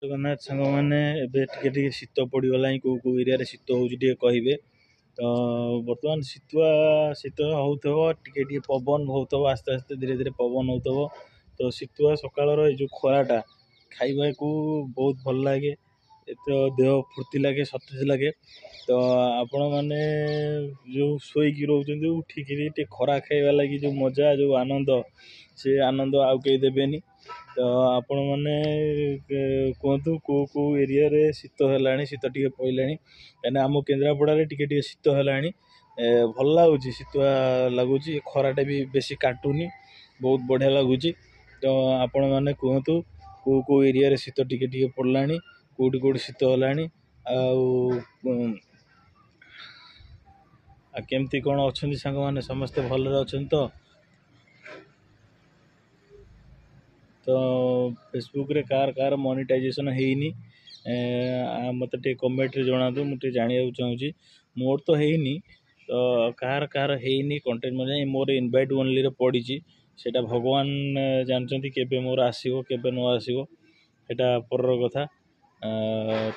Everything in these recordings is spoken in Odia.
ଜଗନ୍ନାଥ ସାଙ୍ଗମାନେ ଏବେ ଟିକେ ଟିକେ ଶୀତ ପଡ଼ିଗଲାଣି କେଉଁ କେଉଁ ଏରିଆରେ ଶୀତ ହେଉଛି ଟିକେ କହିବେ। ତ ବର୍ତ୍ତମାନ ଶୀତ ହେଉଥିବ, ଟିକେ ଟିକେ ପବନ ହେଉଥିବ, ଆସ୍ତେ ଆସ୍ତେ ଧୀରେ ଧୀରେ ପବନ ହେଉଥିବ। ତ ଶୀତୁଆ ସକାଳର ଏଇ ଯେଉଁ ଖରାଟା ଖାଇବାକୁ ବହୁତ ଭଲ ଲାଗେ, ଏତେ ଦେହ ଫୁର୍ତ୍ତି ଲାଗେ, ସତେଜ ଲାଗେ। ତ ଆପଣମାନେ ଯେଉଁ ଶୋଇକି ରହୁଛନ୍ତି ଉଠିକିରି ଟିକେ ଖରା ଖାଇବା ଲାଗି ଯେଉଁ ମଜା, ଯେଉଁ ଆନନ୍ଦ, ସେ ଆନନ୍ଦ ଆଉ କେହି ଦେବେନି। ତ ଆପଣମାନେ କୁହନ୍ତୁ କେଉଁ କେଉଁ ଏରିଆରେ ଶୀତ ହେଲାଣି, ଶୀତ ଟିକେ ପଡ଼ିଲାଣି। କାହିଁକିନା ଆମ କେନ୍ଦ୍ରାପଡ଼ାରେ ଟିକେ ଟିକେ ଶୀତ ହେଲାଣି, ଭଲ ଲାଗୁଛି, ଶୀତୁଆ ଲାଗୁଛି, ଖରାଟା ବି ବେଶୀ କାଟୁନି, ବହୁତ ବଢ଼ିଆ ଲାଗୁଛି। ତ ଆପଣମାନେ କୁହନ୍ତୁ କେଉଁ କେଉଁ ଏରିଆରେ ଶୀତ ଟିକେ ଟିକେ ପଡ଼ିଲାଣି, କେଉଁଠି କେଉଁଠି ଶୀତ ହେଲାଣି, ଆଉ କେମିତି କ'ଣ ଅଛନ୍ତି ସାଙ୍ଗମାନେ, ସମସ୍ତେ ଭଲରେ ଅଛନ୍ତି ତ? ତ ଫେସବୁକ୍ରେ କାହାର ମନିଟାଇଜେସନ୍ ହେଇନି, ମୋତେ ଟିକେ କମେଣ୍ଟରେ ଜଣାନ୍ତୁ, ମୁଁ ଟିକେ ଜାଣିବାକୁ ଚାହୁଁଛି। ମୋର ତ ହେଇନି, ତ କାହାର ହେଇନି କଣ୍ଟେଣ୍ଟ ମାନେ ମୋର ଇନଭାଇଟ୍ ଓନ୍ଲିରେ ପଡ଼ିଛି। ସେଇଟା ଭଗବାନ ଜାଣିଛନ୍ତି କେବେ ମୋର ଆସିବ କେବେ ନ ଆସିବ, ସେଇଟା ପରର କଥା।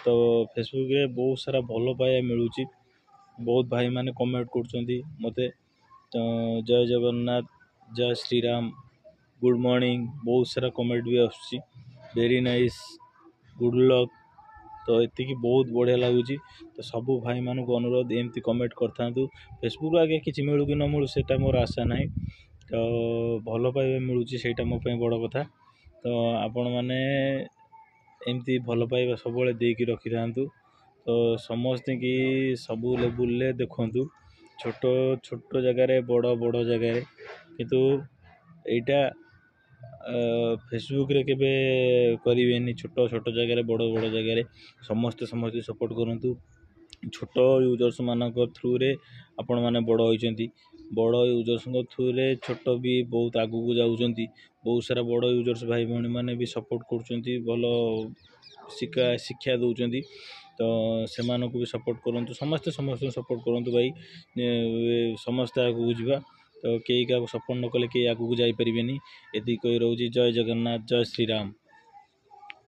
ତ ଫେସବୁକ୍ରେ ବହୁତ ସାରା ଭଲ ପାଇବା ମିଳୁଛି, ବହୁତ ଭାଇମାନେ କମେଣ୍ଟ କରୁଛନ୍ତି ମୋତେ, ଜୟ ଜଗନ୍ନାଥ, ଜୟ ଶ୍ରୀରାମ, ଗୁଡ଼୍ ମର୍ଣ୍ଣିଂ, ବହୁତ ସାରା କମେଣ୍ଟ ବି ଆସୁଛି, ଭେରି ନାଇସ୍, ଗୁଡ଼୍ ଲକ୍। ତ ଏତିକି ବହୁତ ବଢ଼ିଆ ଲାଗୁଛି। ତ ସବୁ ଭାଇମାନଙ୍କୁ ଅନୁରୋଧ ଏମିତି କମେଣ୍ଟ କରିଥାନ୍ତୁ। ଫେସବୁକ୍ ଆଗେ କିଛି ମିଳୁ କି ନ ମିଳୁ ସେଇଟା ମୋର ଆଶା ନାହିଁ, ତ ଭଲ ପାଇବା ମିଳୁଛି ସେଇଟା ମୋ ପାଇଁ ବଡ଼ କଥା। ତ ଆପଣମାନେ ଏମିତି ଭଲ ପାଇବା ସବୁବେଳେ ଦେଇକି ରଖିଥାନ୍ତୁ। ତ ସମସ୍ତଙ୍କୁ ସବୁ ଲେବୁଲ୍ରେ ଦେଖନ୍ତୁ, ଛୋଟ ଛୋଟ ଜାଗାରେ, ବଡ଼ ଜାଗାରେ, କିନ୍ତୁ ଏଇଟା ଫେସବୁକ୍ରେ କେବେ କରିବେନି। ଛୋଟ ଛୋଟ ଜାଗାରେ, ବଡ଼ ଜାଗାରେ ସମସ୍ତେ ସପୋର୍ଟ କରନ୍ତୁ। ଛୋଟ ୟୁଜର୍ସମାନଙ୍କ ଥ୍ରୁରେ ଆପଣମାନେ ବଡ଼ ହୋଇଛନ୍ତି, ବଡ଼ ୟୁଜର୍ସଙ୍କ ଥ୍ରୁରେ ଛୋଟ ବି ବହୁତ ଆଗକୁ ଯାଉଛନ୍ତି। ବହୁତ ସାରା ବଡ଼ ୟୁଜର୍ସ ଭାଇ ଭଉଣୀମାନେ ବି ସପୋର୍ଟ କରୁଛନ୍ତି, ଭଲ ଶିକ୍ଷା ଦେଉଛନ୍ତି। ତ ସେମାନଙ୍କୁ ବି ସପୋର୍ଟ କରନ୍ତୁ, ସମସ୍ତଙ୍କୁ ସପୋର୍ଟ କରନ୍ତୁ ଭାଇ, ସମସ୍ତେ ଆଗକୁ ଯିବା। ତ କେହି କାହାକୁ ସପୋର୍ଟ ନ କଲେ କେହି ଆଗକୁ ଯାଇପାରିବେନି। ଏତିକି କହି ରହୁଛି, ଜୟ ଜଗନ୍ନାଥ, ଜୟ ଶ୍ରୀରାମ।